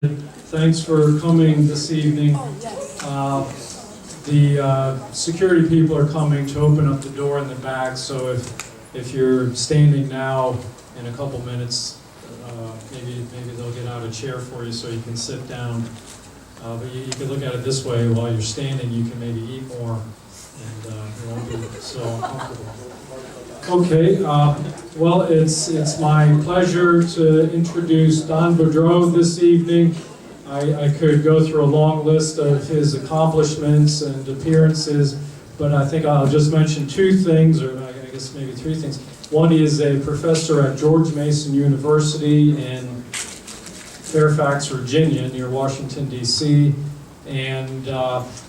Thanks for coming this evening. The security people are coming to open up the door in the back, so if you're standing now, in a couple minutes, maybe they'll get out a chair for you so you can sit down. But you can look at it this way: while you're standing, you can maybe eat more, and you won't be so uncomfortable. Okay, well, it's my pleasure to introduce Don Boudreaux this evening. I could go through a long list of his accomplishments and appearances, but I think I'll just mention two things, or I guess maybe three things. One, he is a professor at George Mason University in Fairfax, Virginia, near Washington, D.C., and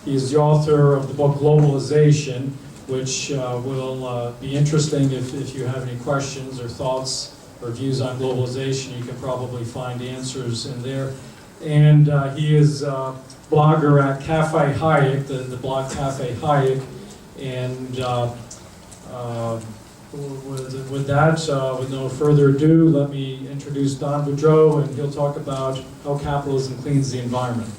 he is the author of the book Globalization, which will be interesting if you have any questions or thoughts or views on globalization. You can probably find answers in there. And he is a blogger at Cafe Hayek, the blog Cafe Hayek. And with that, with no further ado, let me introduce Don Boudreaux, and he'll talk about how capitalism cleans the environment.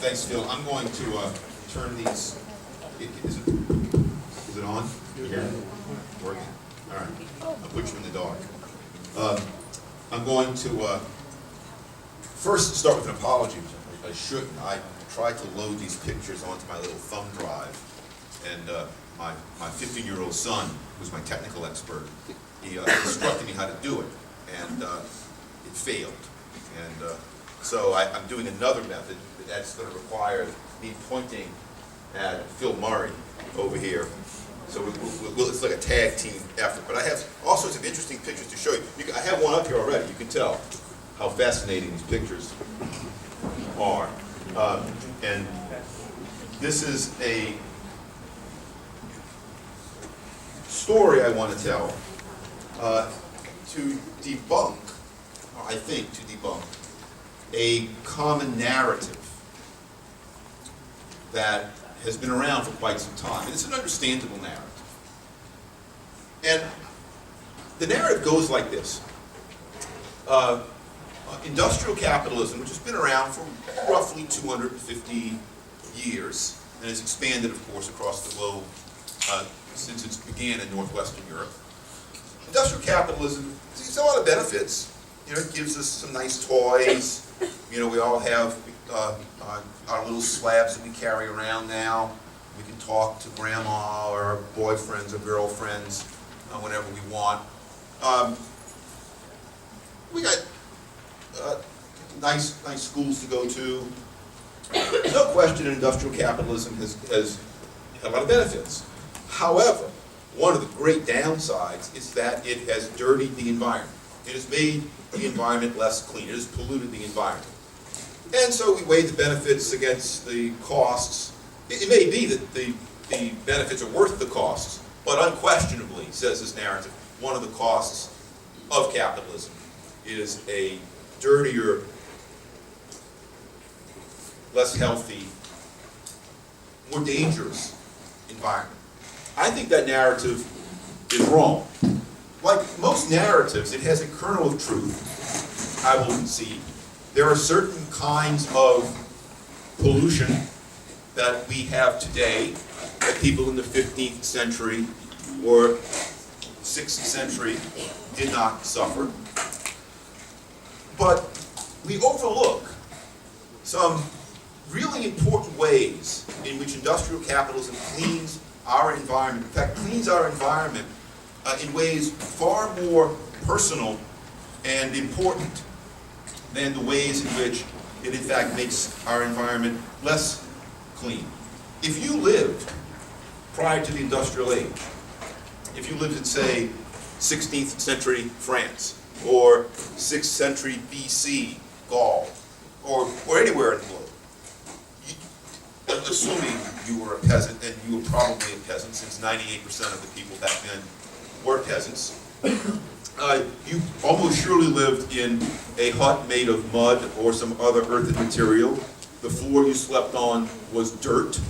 Thanks, Phil. I'm going to turn these. Is it on? Here? Working? All right. I'll put you in the dark. I'm going to first start with an apology, which I shouldn't. I tried to load these pictures onto my little thumb drive, and my 15-year-old son, who's my technical expert, he instructed me how to do it, and it failed. And so I'm doing another method that's going to require me pointing at Phil Murray over here. So it's like a tag team effort. But I have all sorts of interesting pictures to show you. I have one up here already. You can tell how fascinating these pictures are. And this is a story I want to tell to debunk, or I think to debunk, a common narrative that has been around for quite some time. And it's an understandable narrative. And the narrative goes like this. Industrial capitalism, which has been around for roughly 250 years, and has expanded, of course, across the globe since it began in Northwestern Europe. Industrial capitalism has a lot of benefits. You know, it gives us some nice toys. You know, we all have our little slabs that we carry around now. We can talk to grandma or our boyfriends or girlfriends whenever we want. We got nice schools to go to. There's no question that industrial capitalism has a lot of benefits. However, one of the great downsides is that it has dirtied the environment. It has made the environment less clean. It has polluted the environment. And so we weigh the benefits against the costs. It may be that the benefits are worth the costs, but unquestionably, says this narrative, one of the costs of capitalism is a dirtier, less healthy, more dangerous environment. I think that narrative is wrong. Like most narratives, it has a kernel of truth, I will concede. There are certain kinds of pollution that we have today that people in the 15th century or 6th century did not suffer. But we overlook some really important ways in which industrial capitalism cleans our environment. In fact, cleans our environment in ways far more personal and important than the ways in which it in fact makes our environment less clean. If you lived prior to the industrial age, if you lived in, say, 16th century France, or 6th century BC Gaul, or anywhere in the globe, assuming you were a peasant, and you were probably a peasant since 98% of the people back then were peasants, you almost surely lived in a hut made of mud or some other earthen material. The floor you slept on was dirt.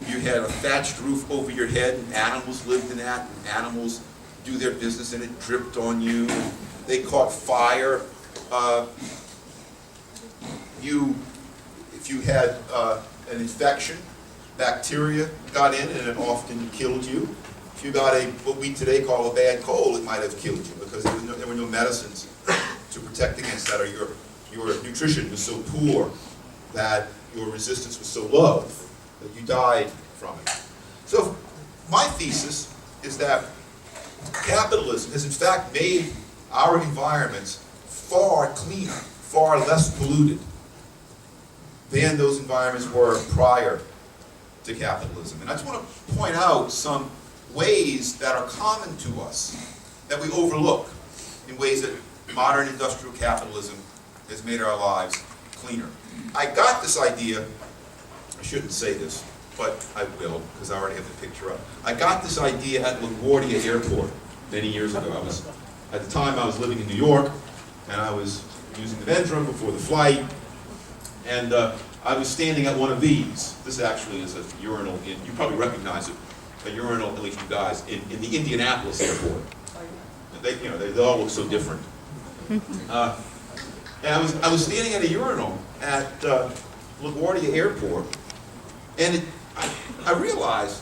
You had a thatched roof over your head, and animals lived in that, and animals do their business, and it dripped on you. They caught fire. If you had an infection, bacteria got in, and it often killed you. If you got what we today call a bad cold, it might have killed you because there were no medicines to protect against that, or your nutrition was so poor that your resistance was so low that you died from it. So my thesis is that capitalism has in fact made our environments far cleaner, far less polluted than those environments were prior to capitalism. And I just want to point out some ways that are common to us that we overlook in ways that modern industrial capitalism has made our lives cleaner. I got this idea, I shouldn't say this, but I will, because I already have the picture up. I got this idea at LaGuardia Airport many years ago. At the time I was living in New York, and I was using the Vendrum before the flight, and I was standing at one of these. This actually is a urinal, you probably recognize it, a urinal, at least you guys, in the Indianapolis airport. They all look so different. And I was standing at a urinal at LaGuardia Airport, and I realized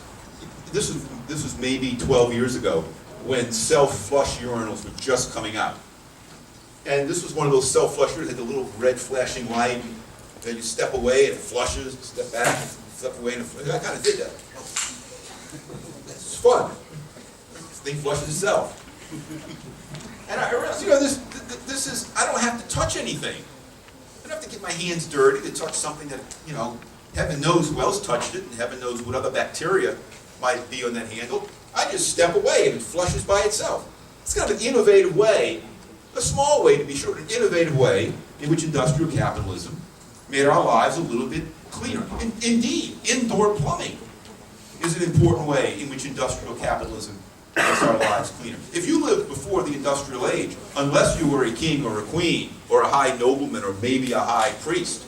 this was maybe 12 years ago when self-flush urinals were just coming out. And this was one of those self-flush urinals that had the little red flashing light. Then you step away and it flushes, step back, step away and it flushes. I kind of did that. It's fun. This thing flushes itself. And I realized, this is, I don't have to touch anything. I don't have to get my hands dirty to touch something that, heaven knows who else touched it, and heaven knows what other bacteria might be on that handle. I just step away and it flushes by itself. It's kind of an innovative way, a small way to be sure, an innovative way in which industrial capitalism made our lives a little bit cleaner. Indeed, indoor plumbing is an important way in which industrial capitalism makes our lives cleaner. If you lived before the industrial age, unless you were a king or a queen, or a high nobleman, or maybe a high priest,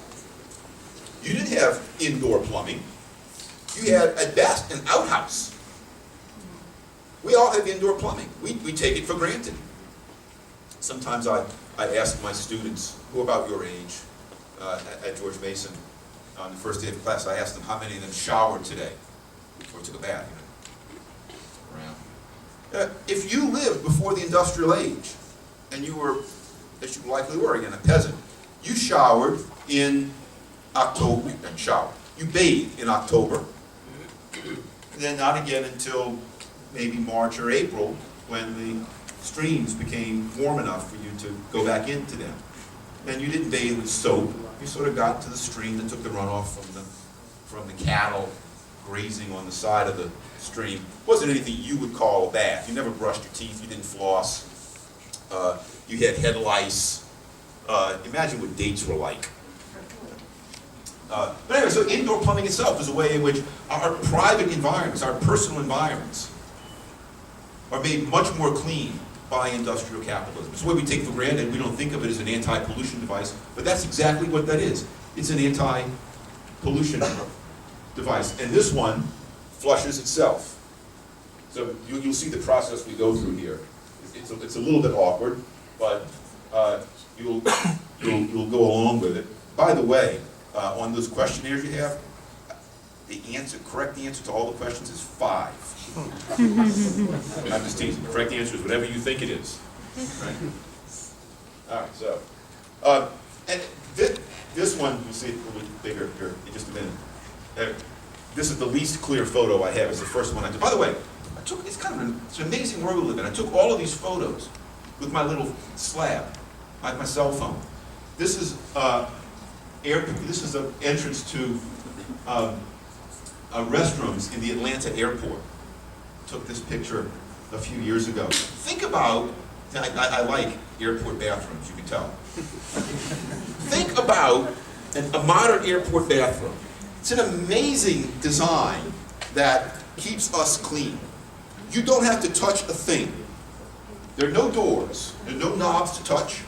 you didn't have indoor plumbing. You had, at best, an outhouse. We all have indoor plumbing. We take it for granted. Sometimes I ask my students, who are about your age, at George Mason, on the first day of class, I asked them how many of them showered today, or took a bath, around. If you lived before the industrial age, and you were, as you likely were, again, a peasant, you showered in October, you bathed in October, and then not again until maybe March or April, when the streams became warm enough for you to go back into them. And you didn't bathe with soap. You sort of got to the stream that took the runoff from the cattle grazing on the side of the stream. It wasn't anything you would call a bath. You never brushed your teeth. You didn't floss. You had head lice. Imagine what dates were like. But anyway, so indoor plumbing itself is a way in which our private environments, our personal environments, are made much more clean by industrial capitalism. It's a way we take for granted. We don't think of it as an anti-pollution device, but that's exactly what that is. It's an anti-pollution device. And this one flushes itself. So you'll see the process we go through here. It's a little bit awkward, but you'll go along with it. By the way, on those questionnaires you have, the correct answer to all the questions is 5. I'm just teasing. The correct answer is whatever you think it is. Right? All right, so, and this one, you'll see it a little bigger here in just a minute. This is the least clear photo I have. It's the first one I took. By the way, it's an amazing world we live in. I took all of these photos with my little slab, my cell phone. This is this is an entrance to restrooms in the Atlanta airport. Took this picture a few years ago. Think about, I like airport bathrooms, you can tell. Think about a modern airport bathroom. It's an amazing design that keeps us clean. You don't have to touch a thing. There are no doors, there are no knobs to touch,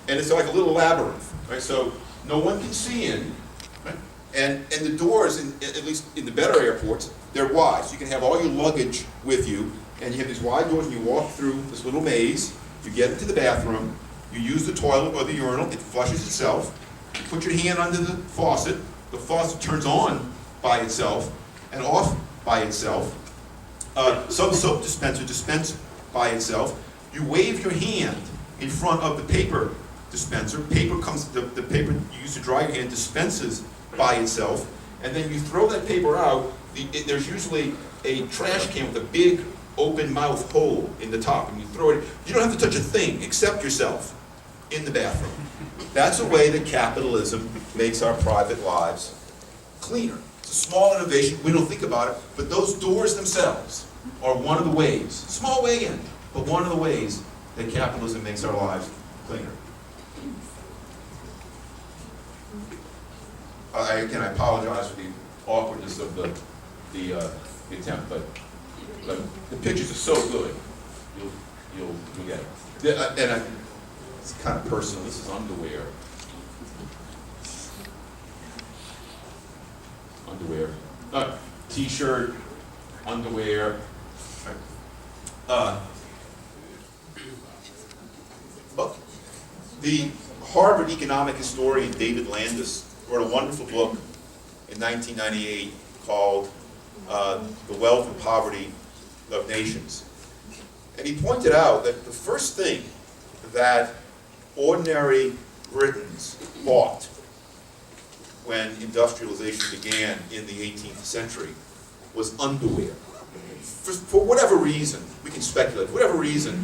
and it's like a little labyrinth, right? So no one can see in, right? And the doors, at least in the better airports, they're wide. So you can have all your luggage with you, and you have these wide doors, and you walk through this little maze. You get into the bathroom, you use the toilet or the urinal, it flushes itself. You put your hand under the faucet turns on by itself and off by itself. Some soap dispenser dispense by itself. You wave your hand in front of the paper dispenser. The paper you use to dry your hand dispenses by itself, and then you throw that paper out. There's usually a trash can with a big open mouth hole in the top, and you throw it. You don't have to touch a thing except yourself in the bathroom. That's a way that capitalism makes our private lives cleaner. It's a small innovation, we don't think about it, but those doors themselves are one of the ways, small way in, but one of the ways that capitalism makes our lives cleaner. Again, I apologize for the awkwardness of the attempt, but the pictures are so good, you'll get it. It's kind of personal. This is underwear. T-shirt, underwear. The Harvard economic historian David Landis wrote a wonderful book in 1998 called The Wealth and Poverty of Nations. And he pointed out that the first thing that ordinary Britons bought when industrialization began in the 18th century was underwear. For whatever reason, we can speculate, for whatever reason,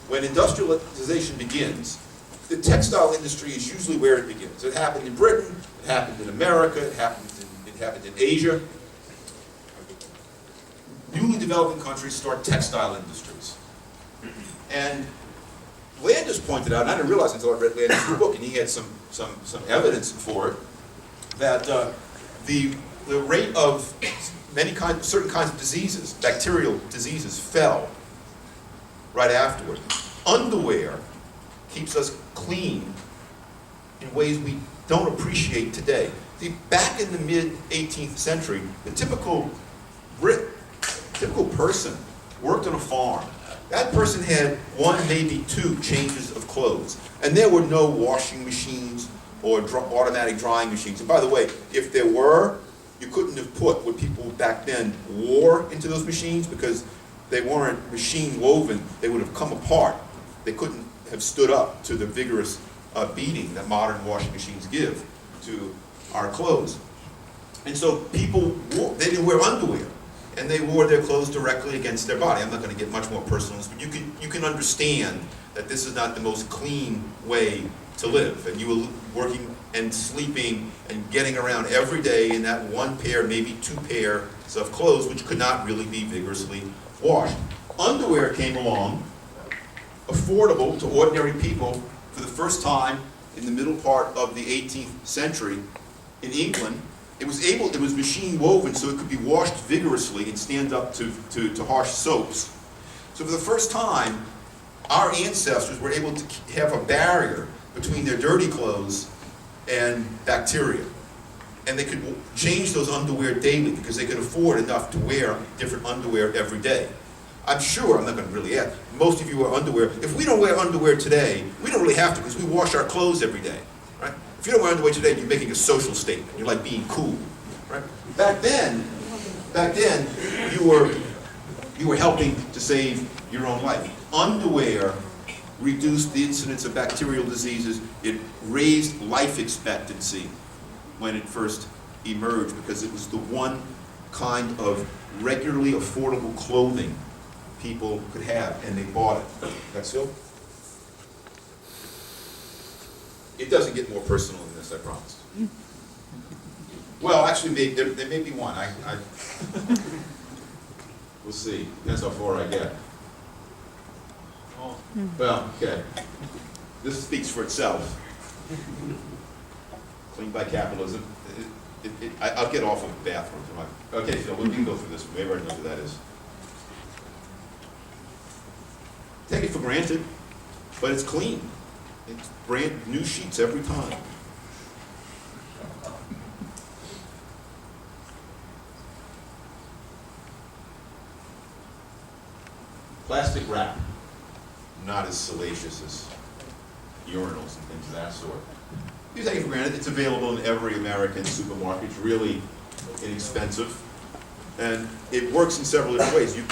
when industrialization begins, the textile industry is usually where it begins. It happened in Britain, it happened in America, it happened in Asia. Newly developing countries start textile industries. And Landis pointed out, and I didn't realize until I read Landis' book, and he had some evidence for it, that the rate of certain kinds of diseases, bacterial diseases, fell right afterward. Underwear keeps us clean in ways we don't appreciate today. See, back in the mid-18th century, the typical person worked on a farm. That person had one, maybe two changes of clothes. And there were no washing machines or automatic drying machines. And by the way, if there were, you couldn't have put what people back then wore into those machines because they weren't machine woven. They would have come apart. They couldn't have stood up to the vigorous beating that modern washing machines give to our clothes. And so people they didn't wear underwear. And they wore their clothes directly against their body. I'm not going to get much more personal, but you can understand that this is not the most clean way to live. And you were working and sleeping and getting around every day in that one pair, maybe two pairs of clothes, which could not really be vigorously washed. Underwear came along, affordable to ordinary people for the first time in the middle part of the 18th century in England. It was machine woven so it could be washed vigorously and stand up to harsh soaps. So for the first time, our ancestors were able to have a barrier between their dirty clothes and bacteria. And they could change those underwear daily because they could afford enough to wear different underwear every day. I'm sure, I'm not going to really ask, most of you wear underwear. If we don't wear underwear today, we don't really have to because we wash our clothes every day, right? If you don't wear underwear today, you're making a social statement. You're like being cool, right? Back then, you were helping to save your own life. Underwear reduced the incidence of bacterial diseases. It raised life expectancy when it first emerged because it was the one kind of regularly affordable clothing people could have, and they bought it. That's Phil? It doesn't get more personal than this, I promise. Well, actually, there may be one. We'll see. Depends how far I get. Well, okay. This speaks for itself. Cleaned by capitalism. I'll get off of bathrooms. Okay, Phil, we can go through this. Maybe I already know who that is. Take it for granted, but it's clean. It's brand new sheets every time. Plastic wrap, not as salacious as urinals and things of that sort. You take it for granted, it's available in every American supermarket. It's really inexpensive. And it works in several different ways. You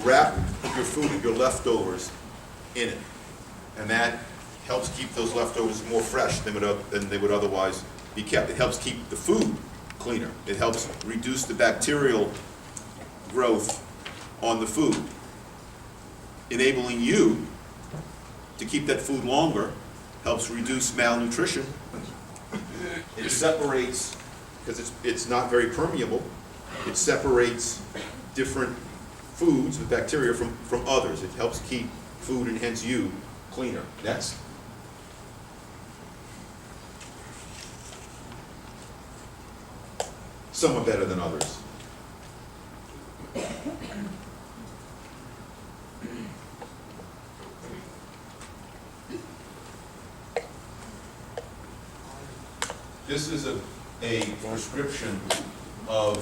wrap your food, your leftovers, in it. And that helps keep those leftovers more fresh than they would otherwise be kept. It helps keep the food cleaner. It helps reduce the bacterial growth on the food, enabling you to keep that food longer, helps reduce malnutrition. It separates, because it's not very permeable, it separates different foods with bacteria from others. It helps keep food, and hence you, cleaner. Next. Some are better than others. This is a prescription of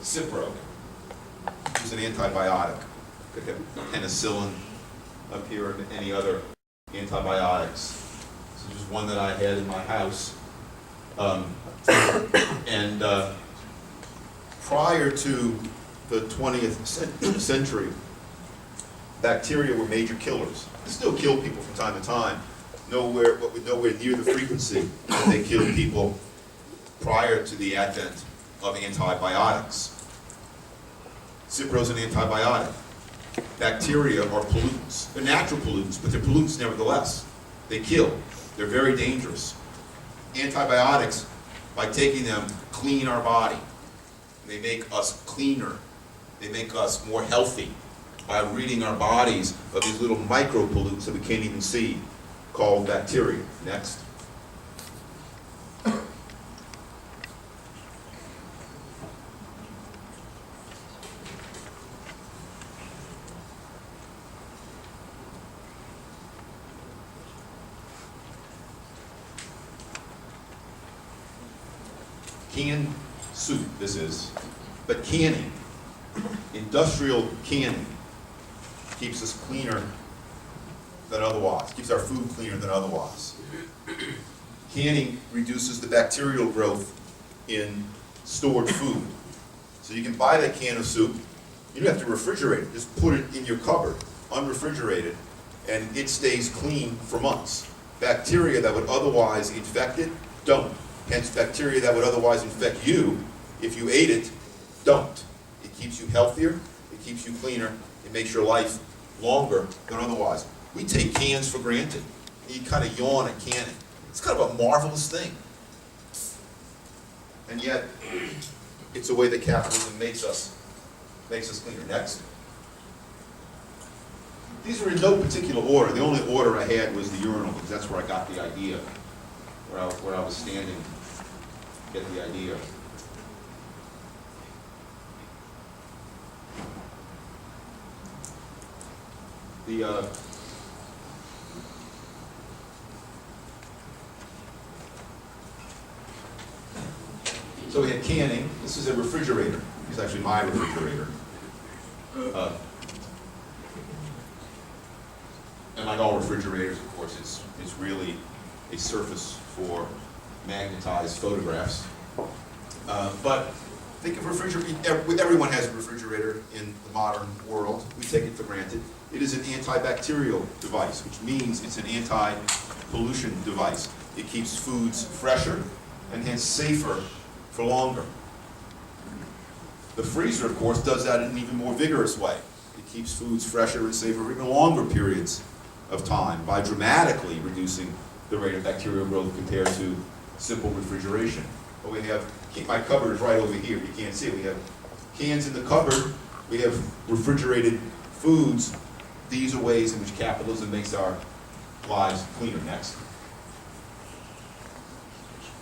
Cipro, which is an antibiotic. Could have penicillin up here and any other antibiotics. This is just one that I had in my house. Prior to the 20th century, bacteria were major killers. They still kill people from time to time, nowhere near the frequency that they killed people prior to the advent of antibiotics. Cipro is an antibiotic. Bacteria are pollutants. They're natural pollutants, but they're pollutants nevertheless. They kill. They're very dangerous. Antibiotics, by taking them, clean our body. They make us cleaner. They make us more healthy by ridding our bodies of these little micropollutants that we can't even see, called bacteria. Next. Canned soup, this is, but canning, industrial canning, keeps us cleaner than otherwise, keeps our food cleaner than otherwise. Canning reduces the bacterial growth in stored food. So you can buy that can of soup, you don't have to refrigerate it, just put it in your cupboard, unrefrigerated, and it stays clean for months. Bacteria that would otherwise infect it, don't. Hence, bacteria that would otherwise infect you, if you ate it, don't. It keeps you healthier, it keeps you cleaner, it makes your life longer than otherwise. We take cans for granted. You kind of yawn at canning. It's kind of a marvelous thing. And yet, it's a way that capitalism makes us cleaner. Next. These are in no particular order. The only order I had was the urinal, because that's where I got the idea, where I was standing, get the idea. So we had canning. This is a refrigerator. It's actually my refrigerator. And like all refrigerators, of course, it's really a surface for magnetized photographs. But think of refrigerator. Everyone has a refrigerator in the modern world. We take it for granted. It is an antibacterial device, which means it's an anti-pollution device. It keeps foods fresher and hence safer for longer. The freezer, of course, does that in an even more vigorous way. It keeps foods fresher and safer for even longer periods of time by dramatically reducing the rate of bacterial growth compared to simple refrigeration. But we have, my cupboard is right over here, you can't see it. We have cans in the cupboard, we have refrigerated foods. These are ways in which capitalism makes our lives cleaner. Next.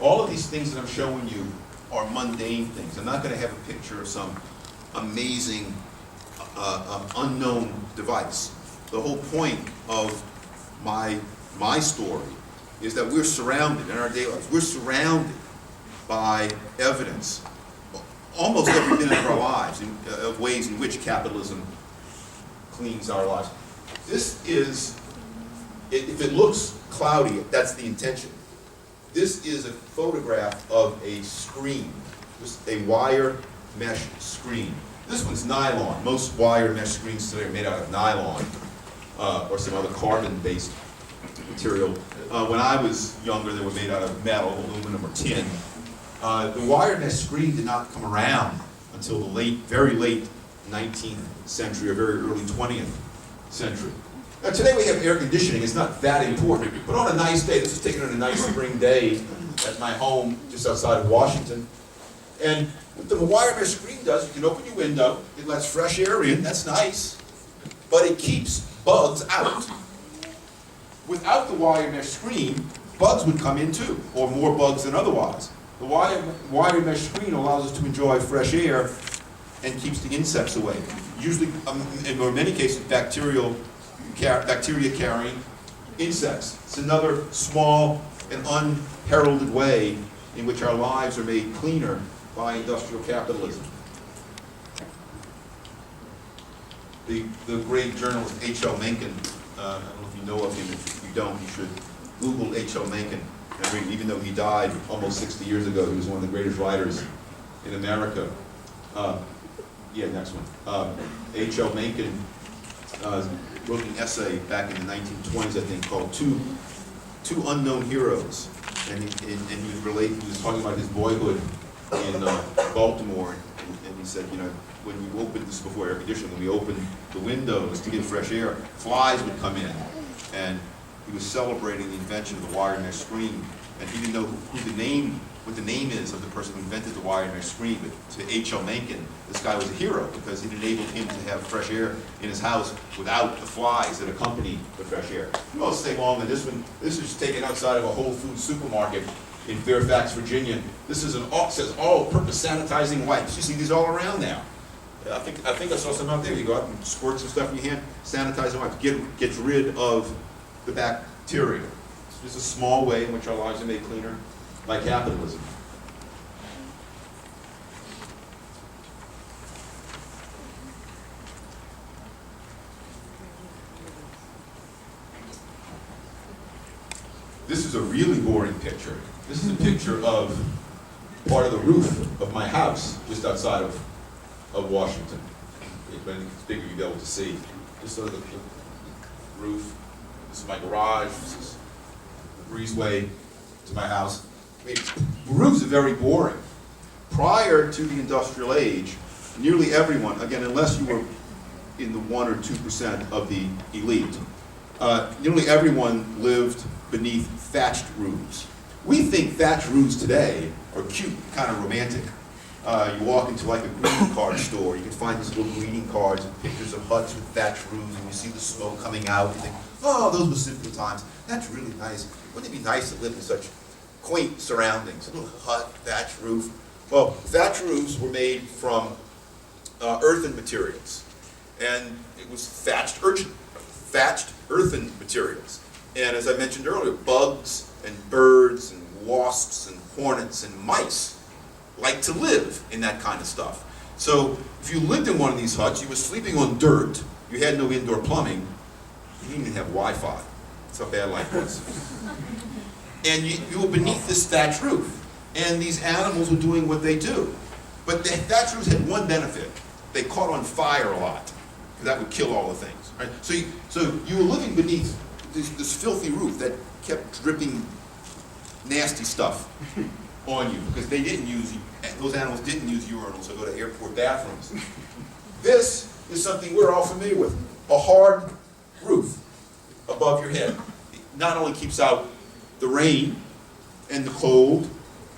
All of these things that I'm showing you are mundane things. I'm not going to have a picture of some amazing, unknown device. The whole point of my story is that we're surrounded in our daily lives. We're surrounded by evidence, almost every minute of our lives, of ways in which capitalism cleans our lives. This is, if it looks cloudy, that's the intention. This is a photograph of a screen, just a wire mesh screen. This one's nylon. Most wire mesh screens today are made out of nylon or some other carbon-based material. When I was younger, they were made out of metal, aluminum, or tin. The wire mesh screen did not come around until the very late 19th century or very early 20th century. Now today we have air conditioning, it's not that important, but on a nice day, this is taken on a nice spring day at my home just outside of Washington. And what the wire mesh screen does, you can open your window, it lets fresh air in, that's nice, but it keeps bugs out. Without the wire mesh screen, bugs would come in too, or more bugs than otherwise. The wire mesh screen allows us to enjoy fresh air and keeps the insects away. Usually, in many cases, bacteria carrying insects. It's another small and unheralded way in which our lives are made cleaner by industrial capitalism. The great journalist H.L. Menken, I don't know if you know of him. If you don't, you should Google H.L. Menken. I mean, even though he died almost 60 years ago, he was one of the greatest writers in America. Next one. H.L. Menken wrote an essay back in the 1920s, I think, called Two Unknown Heroes. And he was talking about his boyhood in Baltimore, and he said, when you opened this before air conditioning, when we opened the windows to get fresh air, flies would come in. And he was celebrating the invention of the wire mesh screen, and he didn't know what the name is of the person who invented the wire mesh screen, but to H.L. Menken, this guy was a hero because it enabled him to have fresh air in his house without the flies that accompany the fresh air. You won't stay long on this one. This is taken outside of a Whole Foods supermarket in Fairfax, Virginia. This is says all-purpose sanitizing wipes. You see these all around now. I think I saw some out there. You go out and squirt some stuff in your hand, sanitizing wipes, gets rid of the bacteria. It's just a small way in which our lives are made cleaner by capitalism. This is a really boring picture. This is a picture of part of the roof of my house just outside of Washington. When it's bigger, you'll be able to see. Just sort of the roof. This is my garage. This is the breezeway to my house. I mean, roofs are very boring. Prior to the industrial age, nearly everyone, again, unless you were in the 1 or 2% of the elite, nearly everyone lived beneath thatched roofs. We think thatched roofs today are cute, kind of romantic. You walk into like a greeting card store, you can find these little greeting cards with pictures of huts with thatched roofs, and you see the smoke coming out, and you think, oh, those were simpler times. That's really nice. Wouldn't it be nice to live in such quaint surroundings? A little hut, thatched roof. Well, thatched roofs were made from earthen materials, and it was thatched earthen materials. And as I mentioned earlier, bugs and birds and wasps and hornets and mice like to live in that kind of stuff. So if you lived in one of these huts, you were sleeping on dirt, you had no indoor plumbing, you didn't even have Wi-Fi. That's how bad life was. And you were beneath this thatched roof, and these animals were doing what they do. But the thatched roofs had one benefit. They caught on fire a lot, because that would kill all the things. Right? So you were living beneath this filthy roof that kept dripping nasty stuff on you, because those animals didn't use urinals or go to airport bathrooms. This is something we're all familiar with, a hard roof above your head. It not only keeps out the rain and the cold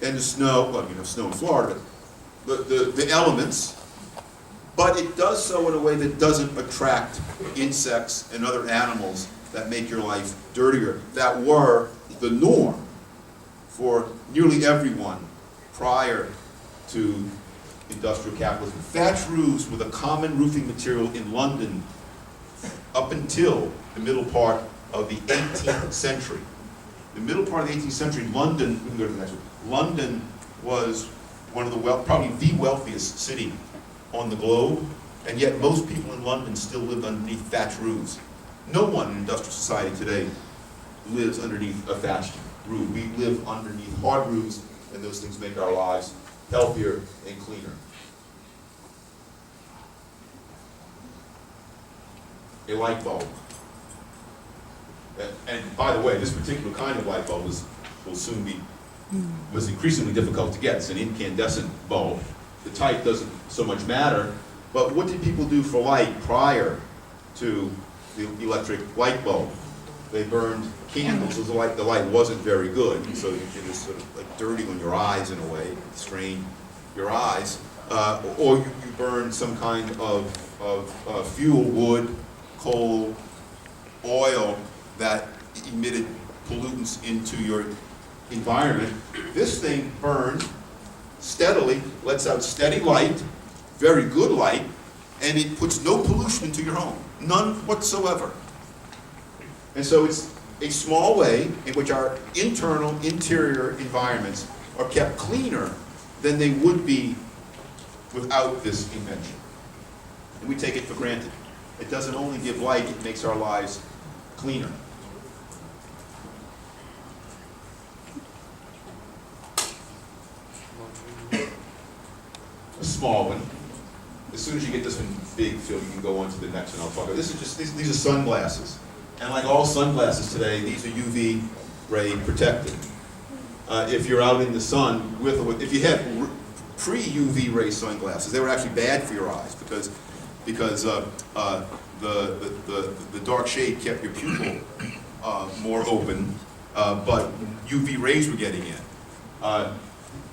and the snow, well, you know, snow in Florida, but the elements, but it does so in a way that doesn't attract insects and other animals that make your life dirtier, that were the norm for nearly everyone prior to industrial capitalism. Thatched roofs were the common roofing material in London up until the middle part of the 18th century. The middle part of the 18th century, London, we can go to the next one. London was one of the probably the wealthiest city on the globe, And yet most people in London still live underneath thatched roofs. No one in industrial society today lives underneath a thatched roof. We live underneath hard roofs, and those things make our lives healthier and cleaner. A light bulb. And by the way, this particular kind of light bulb was increasingly difficult to get. It's an incandescent bulb. The type doesn't so much matter, but what did people do for light prior to the electric light bulb? They burned candles. The light wasn't very good, so it was sort of like dirty on your eyes in a way, strain your eyes. Or you burned some kind of fuel, wood, coal, oil that emitted pollutants into your environment. This thing burns steadily, lets out steady light, very good light, and it puts no pollution into your home, none whatsoever. And so it's a small way in which our interior environments are kept cleaner than they would be without this invention. And we take it for granted. It doesn't only give light, it makes our lives cleaner. A small one. As soon as you get this one big, Phil, you can go on to the next one. I'll talk about. This is just these are sunglasses, and like all sunglasses today, these are UV ray protected. If you're out in the sun if you had pre-UV ray sunglasses, they were actually bad for your eyes because the dark shade kept your pupil more open, but UV rays were getting in.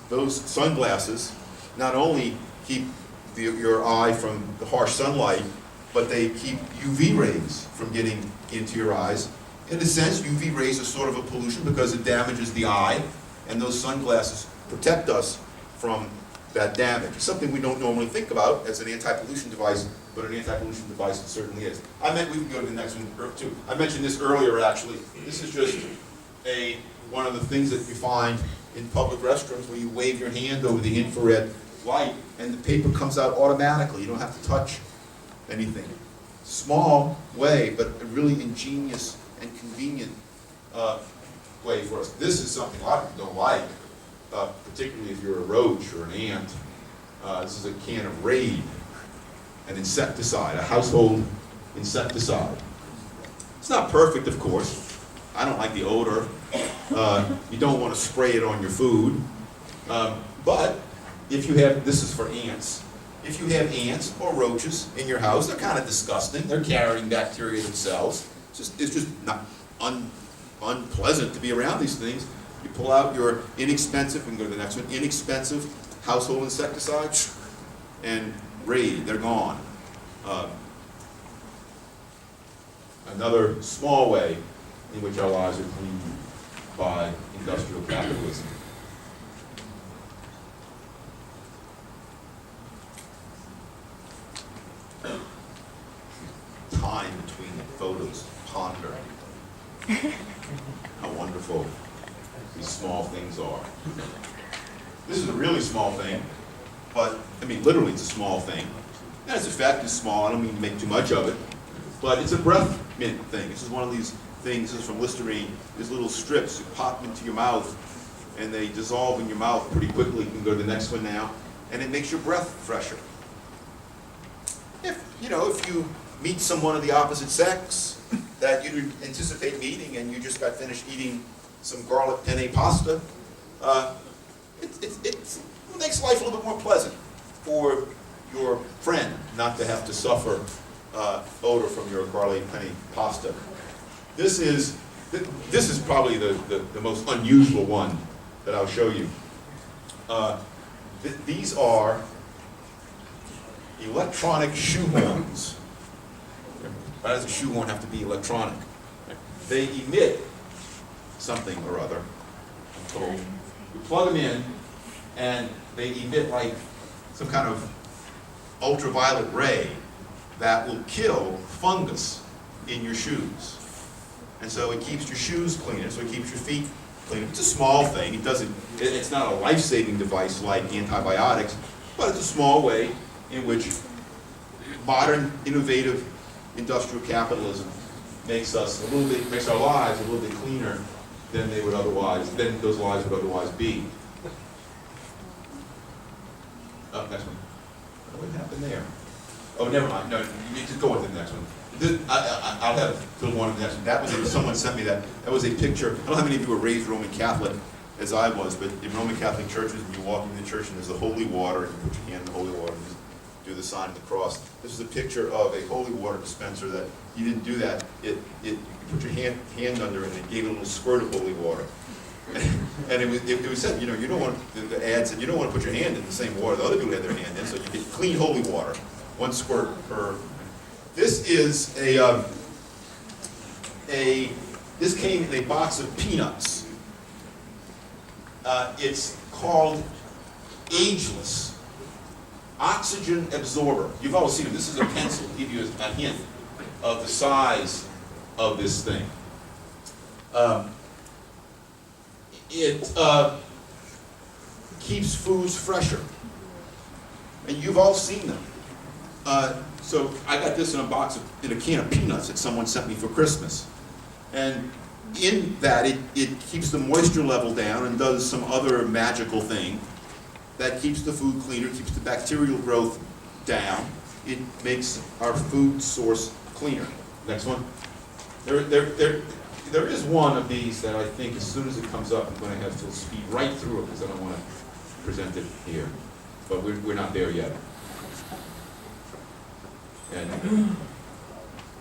Those sunglasses not only keep your eye from the harsh sunlight, but they keep UV rays from getting into your eyes. In a sense, UV rays are sort of a pollution because it damages the eye, and those sunglasses protect us from that damage. It's something we don't normally think about as an anti-pollution device, but an anti-pollution device it certainly is. We can go to the next one too. I mentioned this earlier actually. This is just one of the things that you find in public restrooms where you wave your hand over the infrared light and the paper comes out automatically. You don't have to touch anything. Small way, but a really ingenious and convenient way for us. This is something a lot of people don't like, particularly if you're a roach or an ant. This is a can of Raid, an insecticide, a household insecticide. It's not perfect, of course. I don't like the odor. You don't want to spray it on your food. But if you have, this is for ants. If you have ants or roaches in your house, they're kind of disgusting. They're carrying bacteria themselves. It's just not unpleasant to be around these things. You pull out your inexpensive, we can go to the next one, inexpensive household insecticide, and Raid, they're gone. Another small way in which our lives are cleaned by industrial capitalism. Time between the photos, ponder how wonderful these small things are. This is a really small thing, but I mean literally it's a small thing. And its effect is small, I don't mean to make too much of it, but it's a breath mint thing. This is one of these things, this is from Listerine, these little strips, you pop them into your mouth and they dissolve in your mouth pretty quickly. You can go to the next one now, and it makes your breath fresher. If you meet someone of the opposite sex that you didn't anticipate meeting and you just got finished eating some garlic penne pasta, it makes life a little bit more pleasant for your friend not to have to suffer odor from your garlic penne pasta. This is probably the most unusual one that I'll show you. These are electronic shoehorns. Why does a shoehorn have to be electronic? They emit something or other, I'm told. You plug them in, and they emit like some kind of ultraviolet ray that will kill fungus in your shoes. And so it keeps your shoes cleaner, so it keeps your feet cleaner. It's a small thing. It's not a life-saving device like antibiotics, but it's a small way in which modern, innovative, industrial capitalism makes us makes our lives a little bit cleaner than those lives would otherwise be. Next one. What happened there? Oh, never mind. No, you just go on to the next one. I'll have to one of the next one. That was someone sent me that. That was a picture. I don't know how many of you were raised Roman Catholic as I was, but in Roman Catholic churches, when you walk into the church and there's the holy water, and you put your hand in the holy water and just do the sign of the cross. This is a picture of a holy water dispenser that you didn't do that. You put your hand under it and it gave a little squirt of holy water. And it was said, you don't want, the ad said, you don't want to put your hand in the same water the other people had their hand in, so you get clean holy water, one squirt per. This is this came in a box of peanuts. It's called Ageless Oxygen Absorber. You've all seen it. This is a pencil to give you a hint of the size of this thing. It keeps foods fresher. And you've all seen them. So I got this in a can of peanuts that someone sent me for Christmas. And in that, it keeps the moisture level down and does some other magical thing that keeps the food cleaner, keeps the bacterial growth down. It makes our food source cleaner. Next one. There is one of these that I think as soon as it comes up, I'm going to have to speed right through it because I don't want to present it here. But we're not there yet. And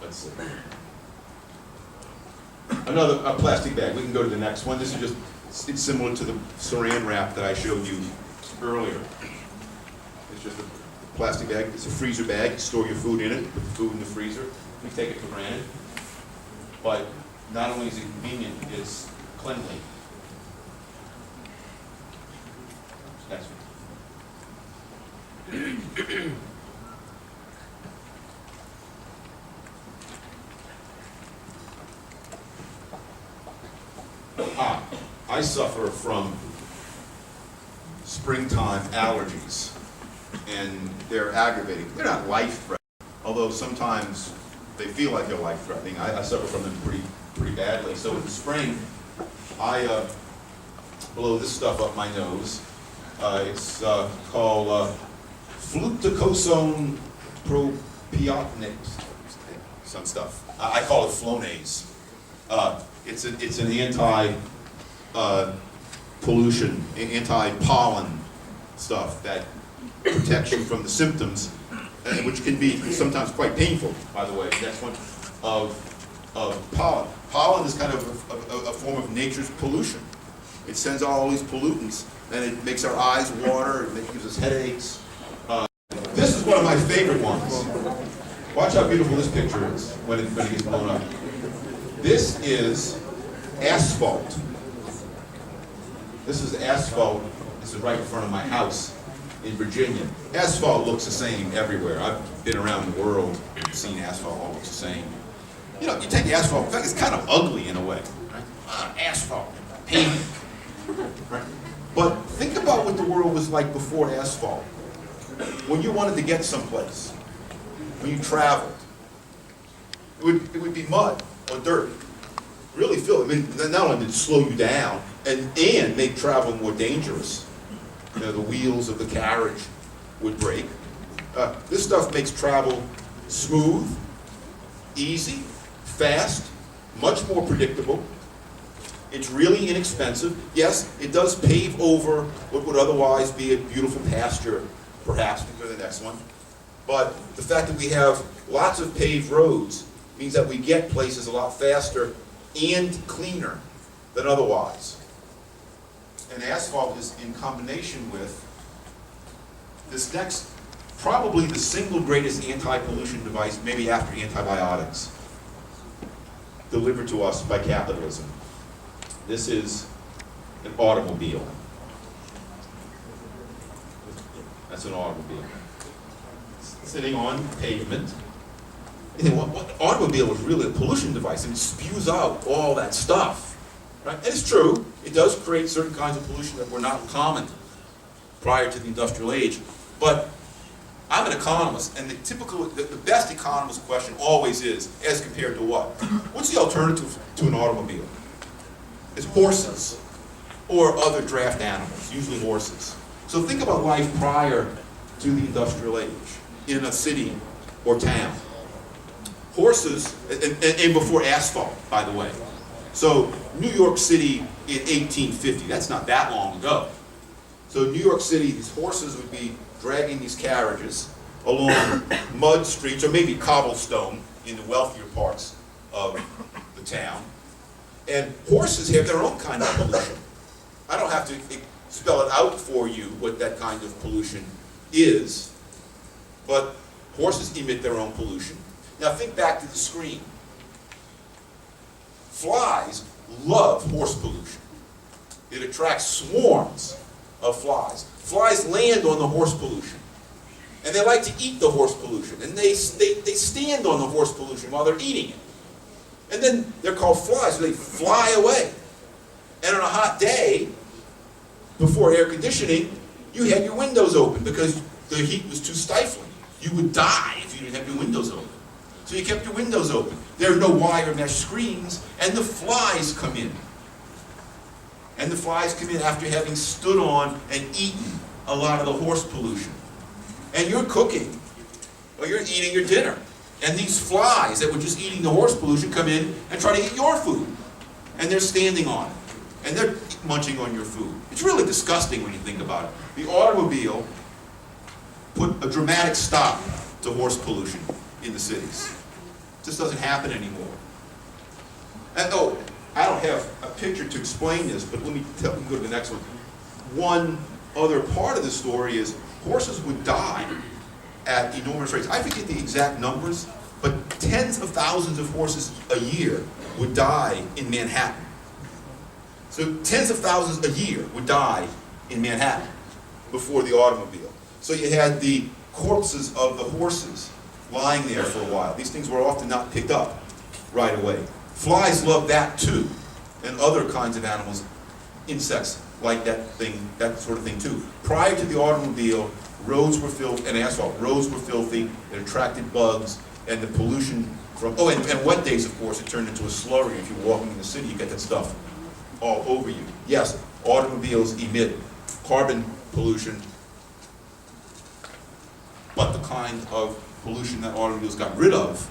let's see. A plastic bag. We can go to the next one. This is just, it's similar to the saran wrap that I showed you earlier. It's just a plastic bag. It's a freezer bag. You store your food in it, put the food in the freezer. We take it for granted. But not only is it convenient, it's cleanly. Next one. I suffer from springtime allergies, and they're aggravating. They're not life-threatening, although sometimes they feel like they're life-threatening. I suffer from them pretty badly. So in the spring, I blow this stuff up my nose. It's called fluticasone propionate, some stuff. I call it Flonase. It's an anti-pollution, anti-pollen stuff that protects you from the symptoms, which can be sometimes quite painful, by the way. Next one, of pollen. Pollen is kind of a form of nature's pollution. It sends out all these pollutants, and it makes our eyes water, it gives us headaches. This is one of my favorite ones. Watch how beautiful this picture is when it gets blown up. This is asphalt. This is asphalt. This is right in front of my house in Virginia. Asphalt looks the same everywhere. I've been around the world and seen asphalt all looks the same. You take the asphalt, in fact, it's kind of ugly in a way. Right? Asphalt, pavement. Right? But think about what the world was like before asphalt. When you wanted to get someplace, when you traveled, it would be mud or dirt. Really feel it. I mean, not only did it slow you down and make travel more dangerous. The wheels of the carriage would break. This stuff makes travel smooth, easy, fast, much more predictable. It's really inexpensive. Yes, it does pave over what would otherwise be a beautiful pasture, perhaps. We go to the next one. But the fact that we have lots of paved roads means that we get places a lot faster and cleaner than otherwise. And asphalt is in combination with this next, probably the single greatest anti-pollution device, maybe after antibiotics, delivered to us by capitalism. This is an automobile. That's an automobile. Sitting on pavement. What automobile is really a pollution device, and it spews out all that stuff. Right? And it's true, it does create certain kinds of pollution that were not common prior to the industrial age. But I'm I'm an economist, and the best economist question always is, as compared to what? What's the alternative to an automobile? It's horses or other draft animals, usually horses. So think about life prior to the industrial age in a city or town. Horses, and before asphalt, by the way. So New York City in 1850, that's not that long ago. So New York City, these horses would be dragging these carriages along mud streets, or maybe cobblestone in the wealthier parts of the town. And horses have their own kind of pollution. I don't have to spell it out for you what that kind of pollution is, but horses emit their own pollution. Now think back to the screen. Flies love horse pollution. It attracts swarms of flies. Flies land on the horse pollution. And they like to eat the horse pollution. And they stand on the horse pollution while they're eating it. And then they're called flies, so they fly away. And on a hot day, before air conditioning, you had your windows open because the heat was too stifling. You would die if you didn't have your windows open. So you kept your windows open. There are no wire mesh screens, and the flies come in. And the flies come in after having stood on and eaten a lot of the horse pollution. And you're cooking, or you're eating your dinner. And these flies that were just eating the horse pollution come in and try to eat your food. And they're standing on it. And they're munching on your food. It's really disgusting when you think about it. The automobile put a dramatic stop to horse pollution in the cities. It just doesn't happen anymore. And, oh, I don't have a picture to explain this, but let me go to the next one. One other part of the story is horses would die at enormous rates. I forget the exact numbers, but tens of thousands of horses a year would die in Manhattan. So tens of thousands a year would die in Manhattan before the automobile. So you had the corpses of the horses lying there for a while. These things were often not picked up right away. Flies love that too, and other kinds of animals, insects like that sort of thing too. Prior to the automobile, roads were filled, and asphalt, roads were filthy, it attracted bugs, and the pollution from, and wet days, of course, it turned into a slurry. If you're walking in the city, you get that stuff all over you. Yes, automobiles emit carbon pollution, but the kind of pollution that automobiles got rid of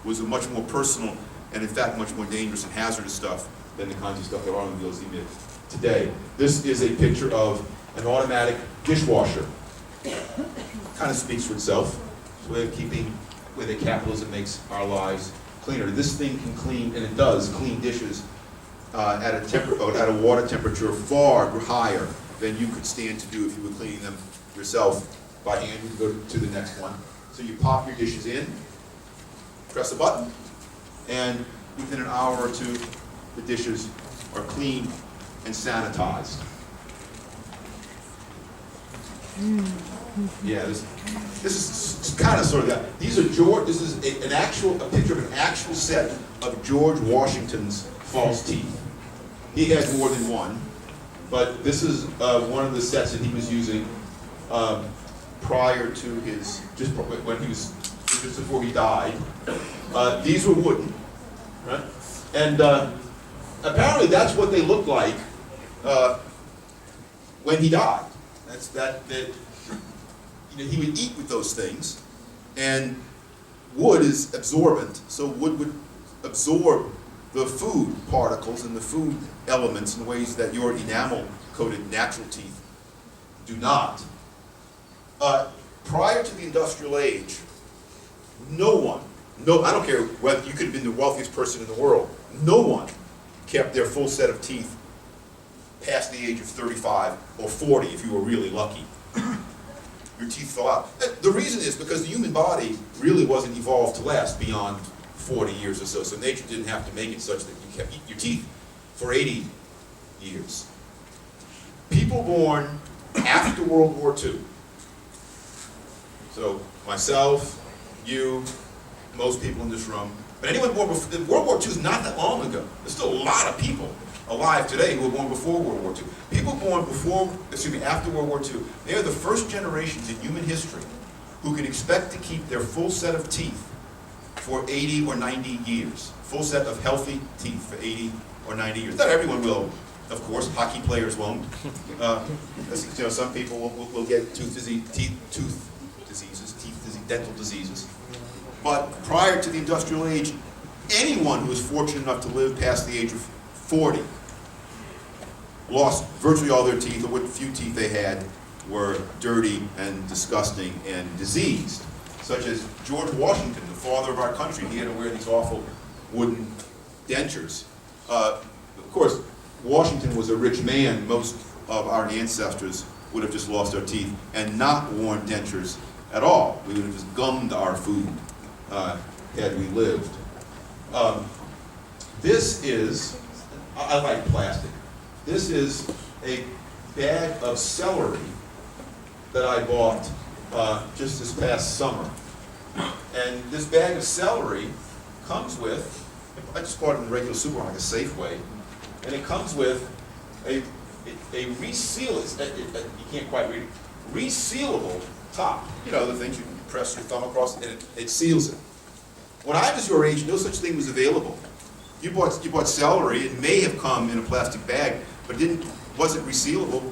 was a much more personal and in fact much more dangerous and hazardous stuff than the kinds of stuff that automobiles emit today. This is a picture of an automatic dishwasher. Kind of speaks for itself. It's a way of keeping, the way that capitalism makes our lives cleaner. This thing can clean, and it does, clean dishes at a water temperature far higher than you could stand to do if you were cleaning them yourself by hand. You can go to the next one. So you pop your dishes in, press a button, and within an hour or two, the dishes are clean and sanitized. Yeah, this is kind of sort of that. This is a picture of an actual set of George Washington's false teeth. He had more than one, but this is one of the sets that he was using prior to his, just before he died. These were wooden, right? And apparently that's what they looked like when he died. He would eat with those things, and wood is absorbent, so wood would absorb the food particles and the food elements in ways that your enamel-coated natural teeth do not. Prior to the industrial age, I don't care whether you could have been the wealthiest person in the world, no one kept their full set of teeth past the age of 35 or 40 if you were really lucky. Your teeth fell out. The reason is because the human body really wasn't evolved to last beyond 40 years or so. So nature didn't have to make it such that you kept your teeth for 80 years. People born after World War II, so myself, you, most people in this room, but anyone born before, World War II is not that long ago. There's still a lot of people alive today who were born before World War II. People born after World War II, they are the first generations in human history who can expect to keep their full set of teeth for 80 or 90 years. Full set of healthy teeth for 80 or 90 years. Not everyone will, of course. Hockey players won't. Some people will get tooth diseases, dental diseases. But prior to the industrial age, anyone who was fortunate enough to live past the age of 40 lost virtually all their teeth, or what few teeth they had were dirty and disgusting and diseased. Such as George Washington, the father of our country, he had to wear these awful wooden dentures. Of course, Washington was a rich man. Most of our ancestors would have just lost their teeth and not worn dentures at all. We would have just gummed our food had we lived. This is, I like plastic. This is a bag of celery that I bought just this past summer. And this bag of celery comes with, I just bought it in a regular supermarket, like a Safeway, and it comes with a resealable, you can't quite read it, resealable top. You know, the things you press your thumb across and it seals it. When I was your age, no such thing was available. You bought celery, it may have come in a plastic bag, but wasn't resealable.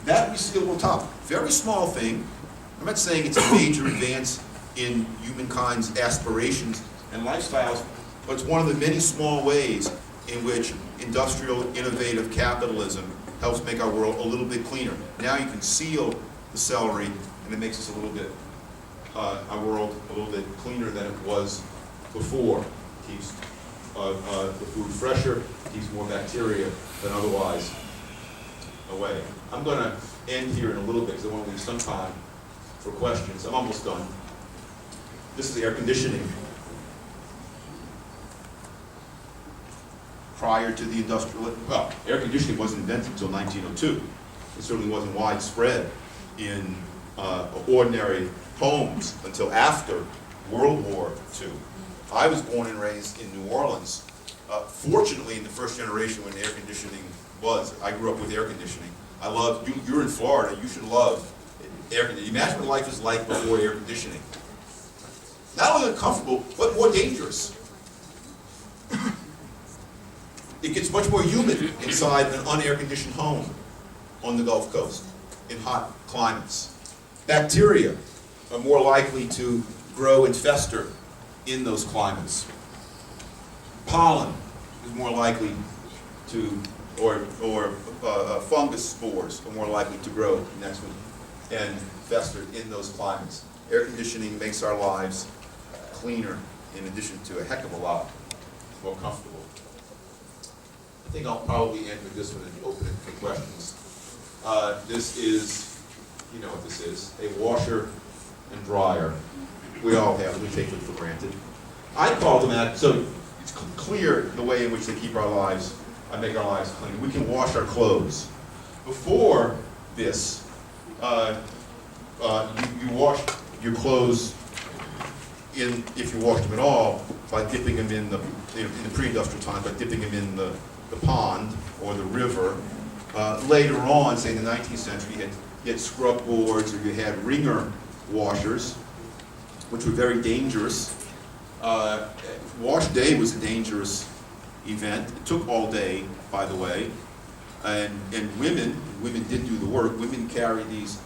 That resealable top, very small thing. I'm not saying it's a major advance in humankind's aspirations and lifestyles, but it's one of the many small ways in which industrial, innovative capitalism helps make our world a little bit cleaner. Now you can seal the celery, and it makes us our world a little bit cleaner than it was before. Keeps the food fresher, keeps more bacteria than otherwise away. I'm going to end here in a little bit because I want to leave some time for questions. I'm almost done. This is air conditioning. Prior to the industrial, well, air conditioning wasn't invented until 1902. It certainly wasn't widespread in ordinary homes until after World War II. I was born and raised in New Orleans. Fortunately, in the first generation when air conditioning was, I grew up with air conditioning. I love, you're in Florida, you should love air conditioning. Imagine what life was like before air conditioning. Not only uncomfortable, but more dangerous. It gets much more humid inside an unair-conditioned home on the Gulf Coast in hot climates. Bacteria are more likely to grow and fester in those climates. Pollen is more likely to, or fungus spores are more likely to grow next week and fester in those climates. Air conditioning makes our lives cleaner in addition to a heck of a lot more comfortable. I think I'll probably end with this one and open it for questions. This is, you know what this is, a washer and dryer. We all have it, we take them for granted. I call them that, so it's clear the way in which they keep our lives, make our lives clean. We can wash our clothes. Before this, you wash your clothes if you washed them at all, by dipping them in the pre-industrial time, by dipping them in the pond or the river. Later on, say in the 19th century, you had scrub boards, or you had wringer washers, which were very dangerous. Wash day was a dangerous event. It took all day, by the way. And women did do the work. Women carried these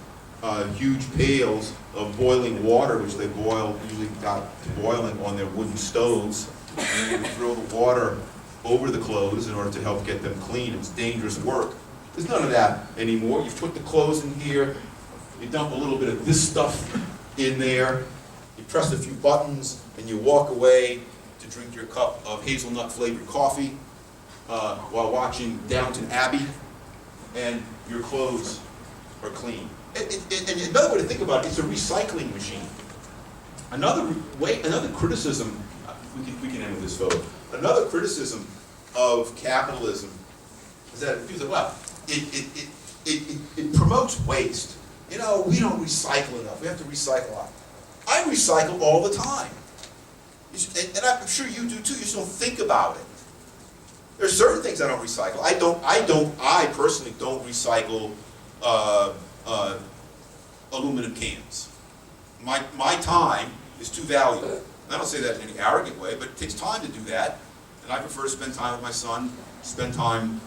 huge pails of boiling water, which they usually got to boiling on their wooden stoves, and they would throw the water over the clothes in order to help get them clean. It was dangerous work. There's none of that anymore. You put the clothes in here, you dump a little bit of this stuff in there, you press a few buttons, and you walk away to drink your cup of hazelnut-flavored coffee while watching Downton Abbey, and your clothes are clean. And another way to think about it, it's a recycling machine. Another criticism, we can end with this photo. Another criticism of capitalism is that people say, well, it promotes waste. You know, we don't recycle enough. We have to recycle a lot. I recycle all the time. And I'm sure you do too. You just don't think about it. There are certain things I don't recycle. I personally don't recycle aluminum cans. my time is too valuable. And I don't say that in any arrogant way, but it takes time to do that. And I prefer to spend time with my son, spend time